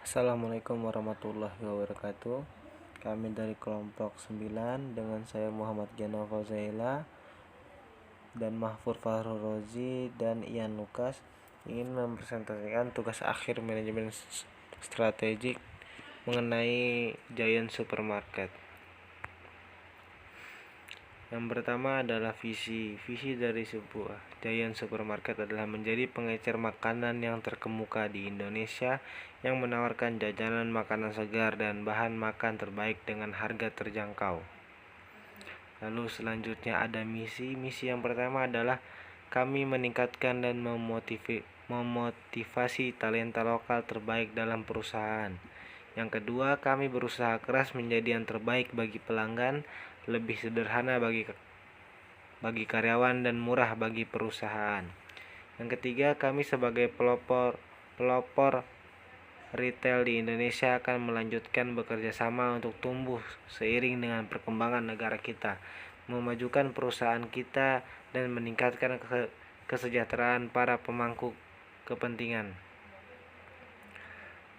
Assalamualaikum warahmatullahi wabarakatuh. Kami dari kelompok 9 dengan saya Muhammad Geno Fauzaila dan Mahfur Fahrul Rozi dan Ian Lukas ingin mempresentasikan tugas akhir manajemen strategik mengenai Giant Supermarket. Yang pertama adalah visi. Visi dari sebuah Giant Supermarket adalah menjadi pengecer makanan yang terkemuka di Indonesia yang menawarkan jajanan makanan segar dan bahan makan terbaik dengan harga terjangkau. Lalu selanjutnya ada misi. Misi yang pertama adalah kami meningkatkan dan memotivasi talenta lokal terbaik dalam perusahaan. Yang kedua, kami berusaha keras menjadi yang terbaik bagi pelanggan, lebih sederhana bagi karyawan dan murah bagi perusahaan. Yang ketiga, kami sebagai pelopor retail di Indonesia akan melanjutkan bekerja sama untuk tumbuh seiring dengan perkembangan negara kita, memajukan perusahaan kita dan meningkatkan kesejahteraan para pemangku kepentingan.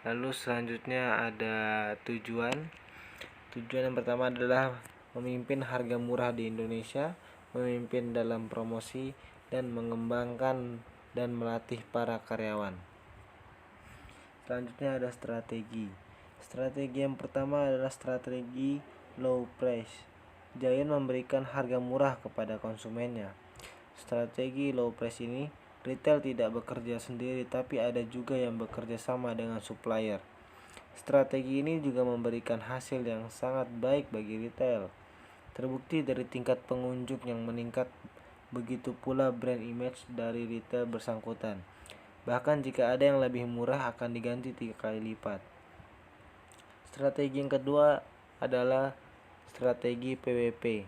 Lalu selanjutnya ada tujuan. Tujuan yang pertama adalah memimpin harga murah di Indonesia, memimpin dalam promosi, dan mengembangkan dan melatih para karyawan. Selanjutnya ada strategi. Strategi yang pertama adalah strategi low price. Giant memberikan harga murah kepada konsumennya. Strategi low price ini, retail tidak bekerja sendiri tapi ada juga yang bekerja sama dengan supplier. Strategi ini juga memberikan hasil yang sangat baik bagi retail. Terbukti dari tingkat pengunjung yang meningkat, begitu pula brand image dari retail bersangkutan. Bahkan jika ada yang lebih murah akan diganti 3 kali lipat. Strategi yang kedua adalah strategi PWP.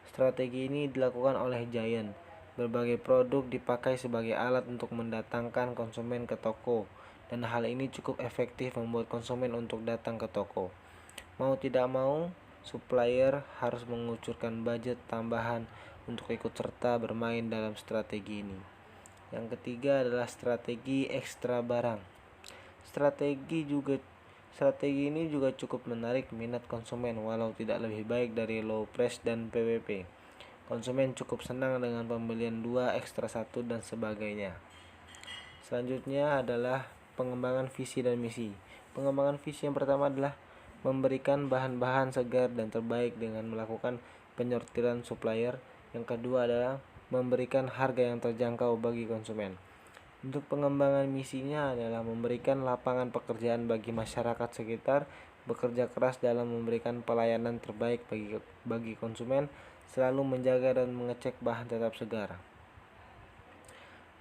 Strategi ini dilakukan oleh Giant. Berbagai produk dipakai sebagai alat untuk mendatangkan konsumen ke toko, dan hal ini cukup efektif membuat konsumen untuk datang ke toko. Mau tidak mau, supplier harus mengucurkan budget tambahan untuk ikut serta bermain dalam strategi ini. Yang ketiga adalah strategi ekstra barang. Strategi ini juga cukup menarik minat konsumen walau tidak lebih baik dari low price dan PWP. Konsumen cukup senang dengan pembelian 2 ekstra 1 dan sebagainya. Selanjutnya adalah pengembangan visi dan misi. Pengembangan visi yang pertama adalah memberikan bahan-bahan segar dan terbaik dengan melakukan penyortiran supplier. Yang kedua adalah memberikan harga yang terjangkau bagi konsumen. Untuk pengembangan misinya adalah memberikan lapangan pekerjaan bagi masyarakat sekitar, bekerja keras dalam memberikan pelayanan terbaik bagi konsumen, selalu menjaga dan mengecek bahan tetap segar.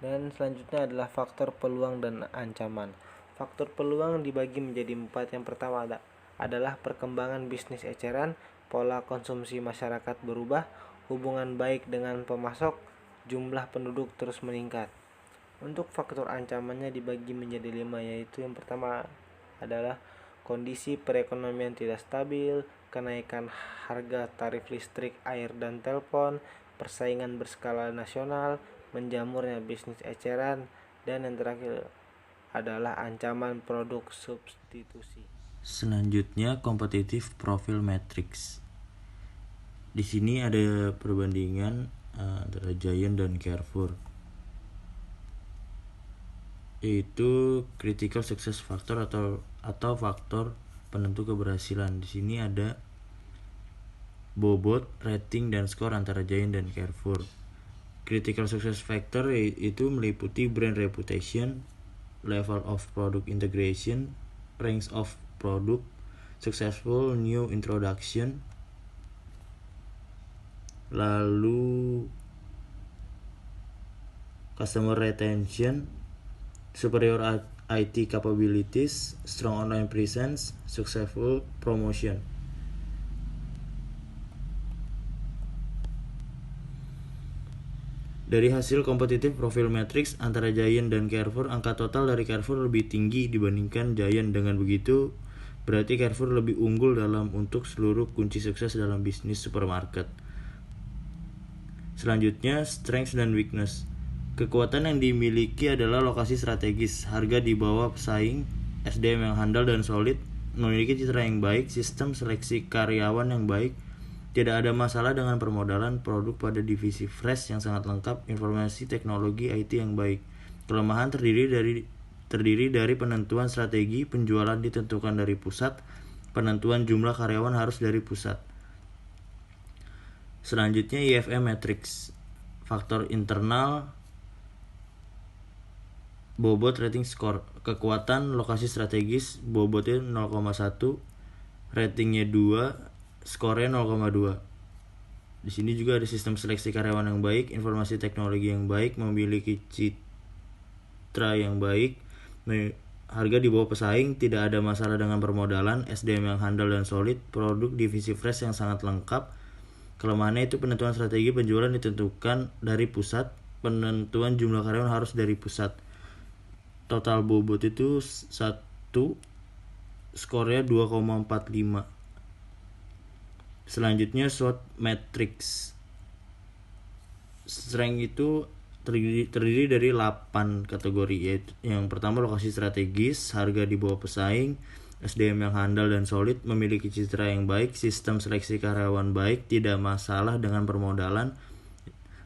Dan selanjutnya adalah faktor peluang dan ancaman. Faktor peluang dibagi menjadi 4. Yang pertama adalah perkembangan bisnis eceran, pola konsumsi masyarakat berubah, hubungan baik dengan pemasok, jumlah penduduk terus meningkat. Untuk faktor ancamannya dibagi menjadi 5, yaitu yang pertama adalah kondisi perekonomian tidak stabil, kenaikan harga tarif listrik, air, dan telepon, persaingan berskala nasional, menjamurnya bisnis eceran, dan yang terakhir adalah ancaman produk substitusi. Selanjutnya competitive profile matrix. Di sini ada perbandingan antara Giant dan Carrefour, yaitu critical success factor atau faktor penentu keberhasilan. Di sini ada bobot, rating, dan skor antara Giant dan Carrefour. Critical success factor itu meliputi brand reputation, level of product integration, range of product, successful new introduction, lalu customer retention, superior IT capabilities, strong online presence, successful promotion. Dari hasil competitive profile matrix antara Giant dan Carrefour, angka total dari Carrefour lebih tinggi dibandingkan Giant. Dengan begitu, berarti Carrefour lebih unggul untuk seluruh kunci sukses dalam bisnis supermarket. Selanjutnya, strength dan weakness. Kekuatan yang dimiliki adalah lokasi strategis, harga di bawah pesaing, SDM yang handal dan solid, memiliki citra yang baik, sistem seleksi karyawan yang baik, tidak ada masalah dengan permodalan, produk pada divisi fresh yang sangat lengkap, informasi teknologi IT yang baik. Kelemahan terdiri dari penentuan strategi penjualan ditentukan dari pusat, penentuan jumlah karyawan harus dari pusat. Selanjutnya IFM matrix, faktor internal, bobot rating score, kekuatan lokasi strategis, bobotnya 0,1, ratingnya 2, skornya 0,2. Di sini juga ada sistem seleksi karyawan yang baik, informasi teknologi yang baik, memiliki citra yang baik, harga di bawah pesaing, tidak ada masalah dengan permodalan, SDM yang handal dan solid, produk divisi fresh yang sangat lengkap. Kelemahannya itu penentuan strategi penjualan ditentukan dari pusat, penentuan jumlah karyawan harus dari pusat. Total bobot itu 1, skornya 2,45. Selanjutnya SWOT matrix. Strength itu terdiri dari 8 kategori, yaitu yang pertama lokasi strategis, harga di bawah pesaing, SDM yang handal dan solid, memiliki citra yang baik, sistem seleksi karyawan baik, tidak masalah dengan permodalan,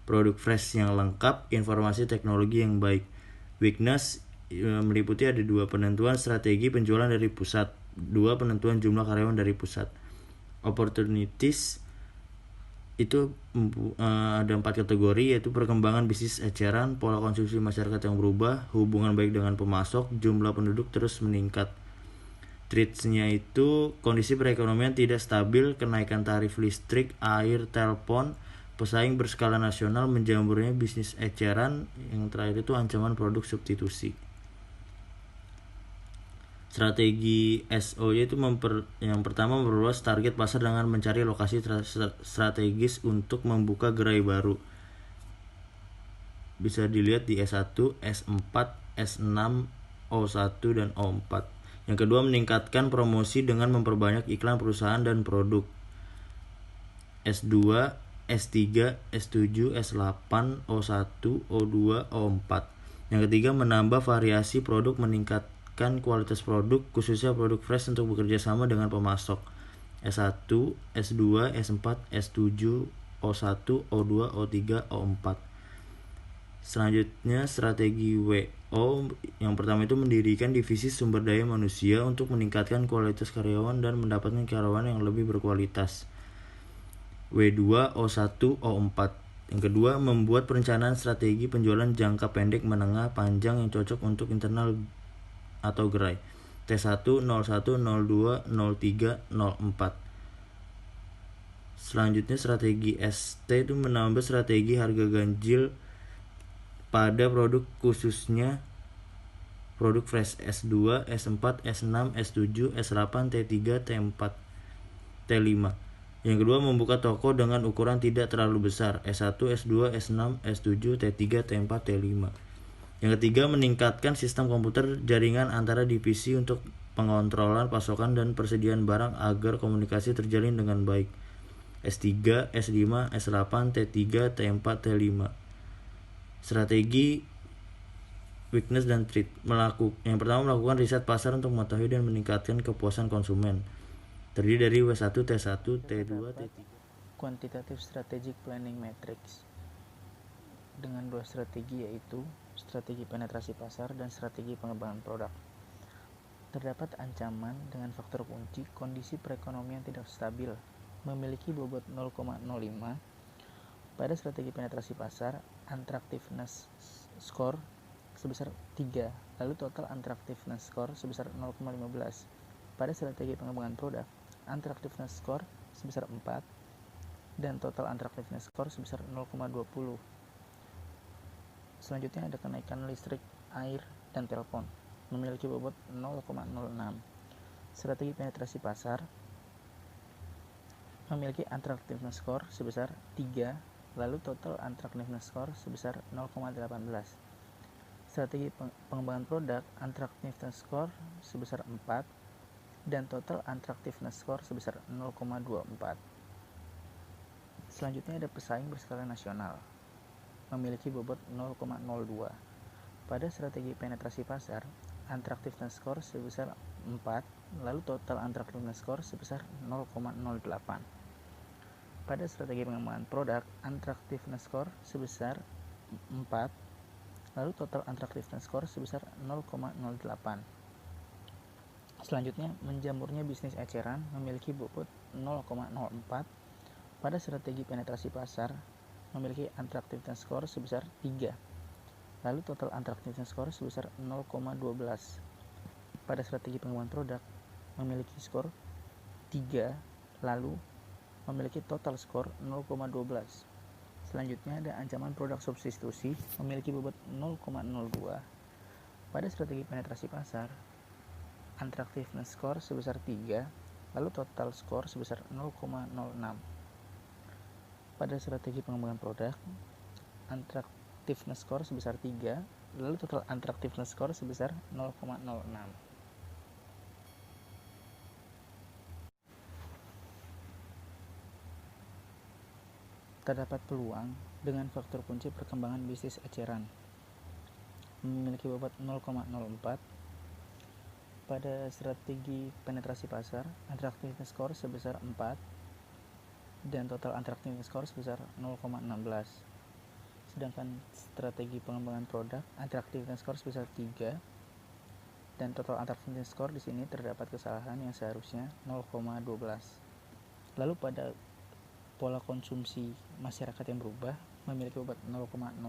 produk fresh yang lengkap, informasi teknologi yang baik. Weakness meliputi ada 2, penentuan strategi penjualan dari pusat, 2, penentuan jumlah karyawan dari pusat. Opportunities itu ada 4 kategori, yaitu perkembangan bisnis eceran, pola konsumsi masyarakat yang berubah, hubungan baik dengan pemasok, jumlah penduduk terus meningkat. Threats-nya itu kondisi perekonomian tidak stabil, kenaikan tarif listrik, air, telepon, pesaing berskala nasional, menjamurnya bisnis eceran, yang terakhir itu ancaman produk substitusi. Strategi SO yaitu yang pertama memperluas target pasar dengan mencari lokasi strategis untuk membuka gerai baru. Bisa dilihat di S1, S4, S6, O1 dan O4. Yang kedua, meningkatkan promosi dengan memperbanyak iklan perusahaan dan produk. S2, S3, S7, S8, O1, O2, O4. Yang ketiga, menambah variasi produk, meningkatkan kualitas produk, khususnya produk fresh untuk bekerja sama dengan pemasok. S1, S2, S4, S7, O1, O2, O3, O4. Selanjutnya strategi WO, yang pertama itu mendirikan divisi sumber daya manusia untuk meningkatkan kualitas karyawan dan mendapatkan karyawan yang lebih berkualitas. W2, O1, O4. Yang kedua, membuat perencanaan strategi penjualan jangka pendek, menengah, panjang yang cocok untuk internal atau gerai. T1, 01, 02, 03, 04. Selanjutnya strategi ST itu menambah strategi harga ganjil pada produk, khususnya produk fresh. S2, S4, S6, S7, S8, T3, T4, T5. Yang kedua, membuka toko dengan ukuran tidak terlalu besar. S1, S2, S6, S7, T3, T4, T5. Yang ketiga, meningkatkan sistem komputer jaringan antara divisi untuk pengontrolan pasokan dan persediaan barang agar komunikasi terjalin dengan baik. S3, S5, S8, T3, T4, T5. Strategi weakness dan threat. Yang pertama, melakukan riset pasar untuk mengetahui dan meningkatkan kepuasan konsumen. Terdiri dari W1, T1, T2, T3. Quantitative Strategic Planning Matrix dengan 2 strategi, yaitu strategi penetrasi pasar dan strategi pengembangan produk. Terdapat ancaman dengan faktor kunci kondisi perekonomian tidak stabil, memiliki bobot 0,05. Pada strategi penetrasi pasar, attractiveness score sebesar 3, lalu total attractiveness score sebesar 0,15. Pada strategi pengembangan produk, attractiveness score sebesar 4 dan total attractiveness score sebesar 0,20. Selanjutnya ada kenaikan listrik, air, dan telepon, memiliki bobot 0,06. Strategi penetrasi pasar memiliki attractiveness score sebesar 3, lalu total attractiveness score sebesar 0,18. Strategi pengembangan produk, attractiveness score sebesar 4 dan total attractiveness score sebesar 0,24. Selanjutnya ada pesaing berskala nasional, memiliki bobot 0,02. Pada strategi penetrasi pasar, attractiveness score sebesar 4, lalu total attractiveness score sebesar 0,08. Pada strategi pengembangan produk, attractiveness score sebesar 4, lalu total attractiveness score sebesar 0,08. Selanjutnya, menjamurnya bisnis eceran memiliki bobot 0,04. Pada strategi penetrasi pasar, memiliki attractiveness score sebesar 3, lalu total attractiveness score sebesar 0,12. Pada strategi pengembangan produk, memiliki skor 3, lalu memiliki total skor 0,12. Selanjutnya ada ancaman produk substitusi memiliki bobot 0,02. Pada strategi penetrasi pasar, attractiveness score sebesar 3, lalu total skor sebesar 0,06. Pada strategi pengembangan produk, attractiveness score sebesar 3, lalu total attractiveness score sebesar 0,06. Terdapat peluang dengan faktor kunci perkembangan bisnis eceran memiliki bobot 0,04. Pada strategi penetrasi pasar, attractiveness score sebesar 4 dan total attractiveness score sebesar 0,16. Sedangkan strategi pengembangan produk, attractiveness score sebesar 3 dan total attractiveness score di sini terdapat kesalahan yang seharusnya 0,12. Lalu pada pola konsumsi masyarakat yang berubah memiliki bobot 0,06.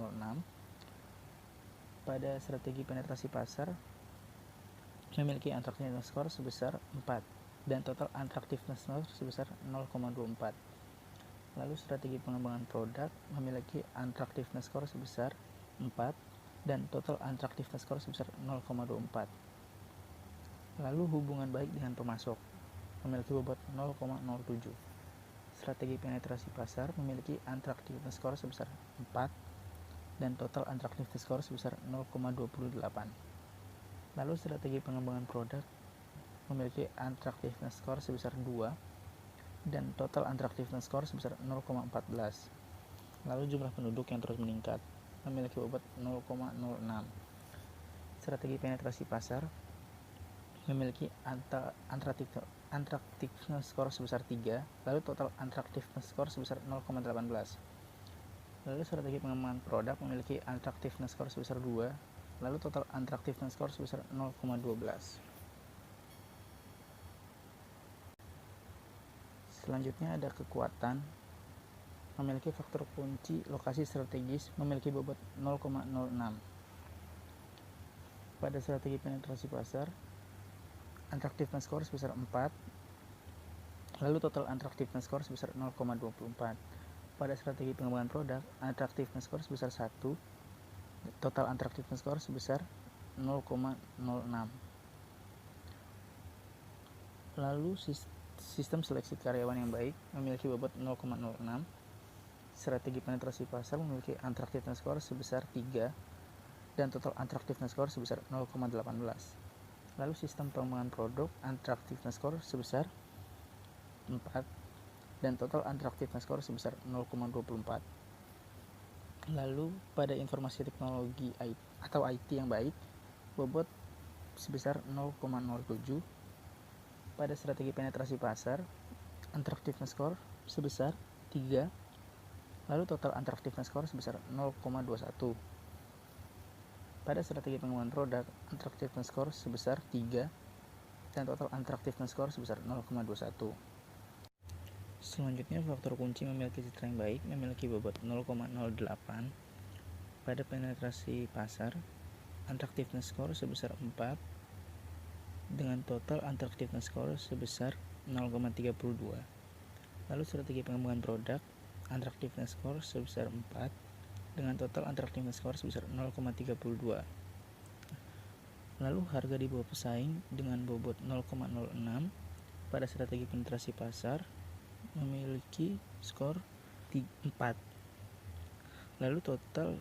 Pada strategi penetrasi pasar memiliki attractiveness score sebesar 4 dan total attractiveness score sebesar 0,24. Lalu strategi pengembangan produk memiliki attractiveness score sebesar 4 dan total attractiveness score sebesar 0,24. Lalu hubungan baik dengan pemasok memiliki bobot 0,07. Strategi penetrasi pasar memiliki attractiveness score sebesar 4 dan total attractiveness score sebesar 0,28. Lalu strategi pengembangan produk memiliki attractiveness score sebesar 2 dan total attractiveness score sebesar 0,14. Lalu jumlah penduduk yang terus meningkat memiliki bobot 0,06. Strategi penetrasi pasar memiliki attractiveness score sebesar 3, lalu total attractiveness score sebesar 0,18. Lalu strategi pengembangan produk memiliki attractiveness score sebesar 2, lalu total attractiveness score sebesar 0,12. Selanjutnya ada kekuatan memiliki faktor kunci lokasi strategis memiliki bobot 0,06. Pada strategi penetrasi pasar, attractiveness score sebesar 4, lalu total attractiveness score sebesar 0,24. Pada strategi pengembangan produk, attractiveness score sebesar 1, total attractiveness score sebesar 0,06. Lalu sistem seleksi karyawan yang baik memiliki bobot 0,06. Strategi penetrasi pasar memiliki attractiveness score sebesar 3 dan total attractiveness score sebesar 0,18. Lalu sistem pengembangan produk attractiveness score sebesar 4 dan total attractiveness score sebesar 0,24. Lalu pada informasi teknologi atau IT yang baik bobot sebesar 0,07. Pada strategi penetrasi pasar, attractiveness score sebesar 3, lalu total attractiveness score sebesar 0,21. Pada strategi pengembangan produk, attractiveness score sebesar 3 dan total attractiveness score sebesar 0,21. Selanjutnya, faktor kunci memiliki citra yang baik memiliki bobot 0,08. Pada penetrasi pasar, attractiveness score sebesar 4 dengan total attractiveness score sebesar 0,32. Lalu strategi pengembangan produk, attractiveness score sebesar 4 dengan total attractiveness score sebesar 0,32. Lalu harga di bawah pesaing dengan bobot 0,06 pada strategi penetrasi pasar memiliki skor 4. Lalu total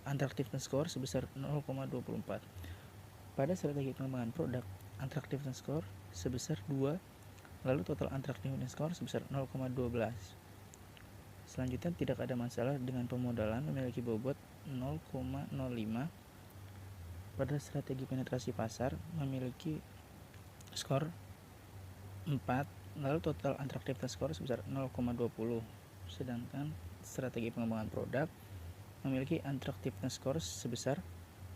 attractiveness score sebesar 0,24. Pada strategi pengembangan produk, attractiveness score sebesar 2, lalu total attractiveness score sebesar 0,12. Selanjutnya, tidak ada masalah dengan pemodalan memiliki bobot 0,05. pada strategi penetrasi pasar memiliki skor 4, lalu total attractiveness score sebesar 0,20. Sedangkan strategi pengembangan produk memiliki attractiveness score sebesar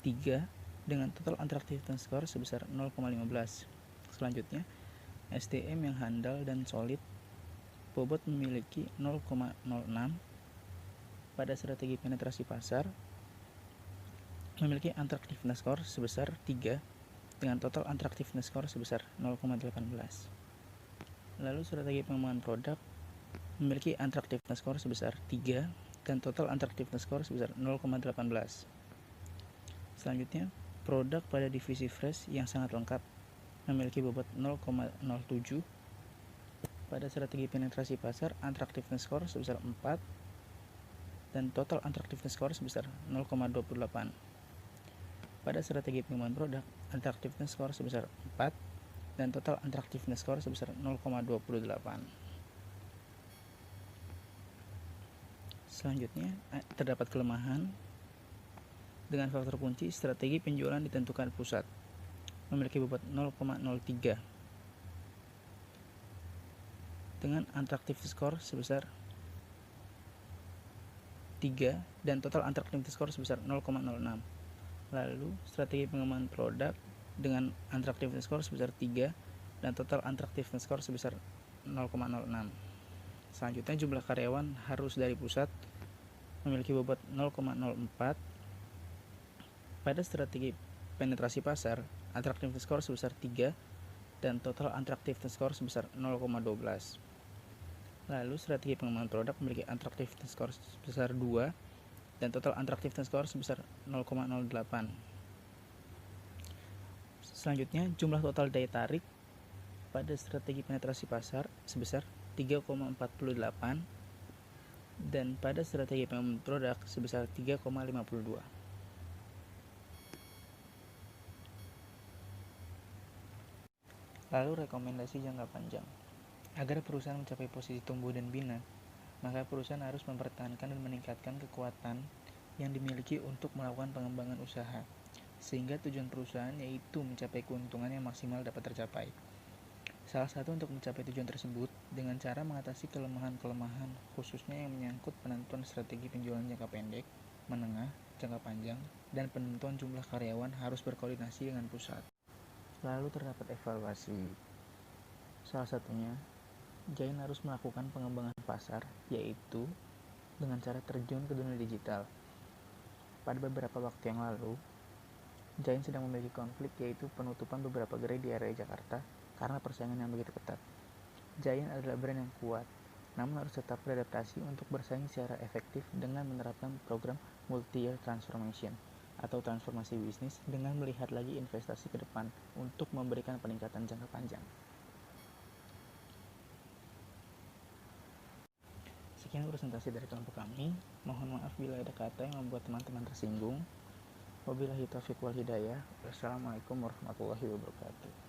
3 dengan total attractiveness score sebesar 0,15. Selanjutnya, SDM yang handal dan solid, bobot memiliki 0,06. Pada strategi penetrasi pasar memiliki attractiveness score sebesar 3 dengan total attractiveness score sebesar 0,18. Lalu strategi pengembangan produk memiliki attractiveness score sebesar 3 dan total attractiveness score sebesar 0,18. Selanjutnya, produk pada divisi fresh yang sangat lengkap memiliki bobot 0,07. Pada strategi penetrasi pasar, attractiveness score sebesar 4 dan total attractiveness score sebesar 0,28. Pada strategi pengembangan produk, attractiveness score sebesar 4 dan total attractiveness score sebesar 0,28. Selanjutnya, terdapat kelemahan. Dengan faktor kunci, strategi penjualan ditentukan pusat memiliki bobot 0,03 dengan attractive score sebesar 3 dan total attractive score sebesar 0,06. Lalu strategi pengembangan produk dengan attractive score sebesar 3 dan total attractive score sebesar 0,06. Selanjutnya, jumlah karyawan harus dari pusat memiliki bobot 0,04. Pada strategi penetrasi pasar, attractive score sebesar 3 dan total attractive score sebesar 0,12. Lalu strategi pengembangan produk memiliki attractive score sebesar 2 dan total attractive score sebesar 0,08. Selanjutnya, jumlah total daya tarik pada strategi penetrasi pasar sebesar 3,48 dan pada strategi pengembangan produk sebesar 3,52. Lalu rekomendasi jangka panjang. Agar perusahaan mencapai posisi tumbuh dan bina, maka perusahaan harus mempertahankan dan meningkatkan kekuatan yang dimiliki untuk melakukan pengembangan usaha, sehingga tujuan perusahaan yaitu mencapai keuntungan yang maksimal dapat tercapai. Salah satu untuk mencapai tujuan tersebut dengan cara mengatasi kelemahan-kelemahan khususnya yang menyangkut penentuan strategi penjualan jangka pendek, menengah, jangka panjang, dan penentuan jumlah karyawan harus berkoordinasi dengan pusat. Lalu terdapat evaluasi. Salah satunya, Giant harus melakukan pengembangan pasar, yaitu dengan cara terjun ke dunia digital. Pada beberapa waktu yang lalu, Giant sedang memiliki konflik, yaitu penutupan beberapa gerai di area Jakarta karena persaingan yang begitu ketat. Giant adalah brand yang kuat, namun harus tetap beradaptasi untuk bersaing secara efektif dengan menerapkan program multi-year transformation atau transformasi bisnis dengan melihat lagi investasi ke depan untuk memberikan peningkatan jangka panjang. Sekian presentasi dari kelompok kami. Mohon maaf bila ada kata yang membuat teman-teman tersinggung. Wabillahi taufiq wal hidayah. Wassalamualaikum warahmatullahi wabarakatuh.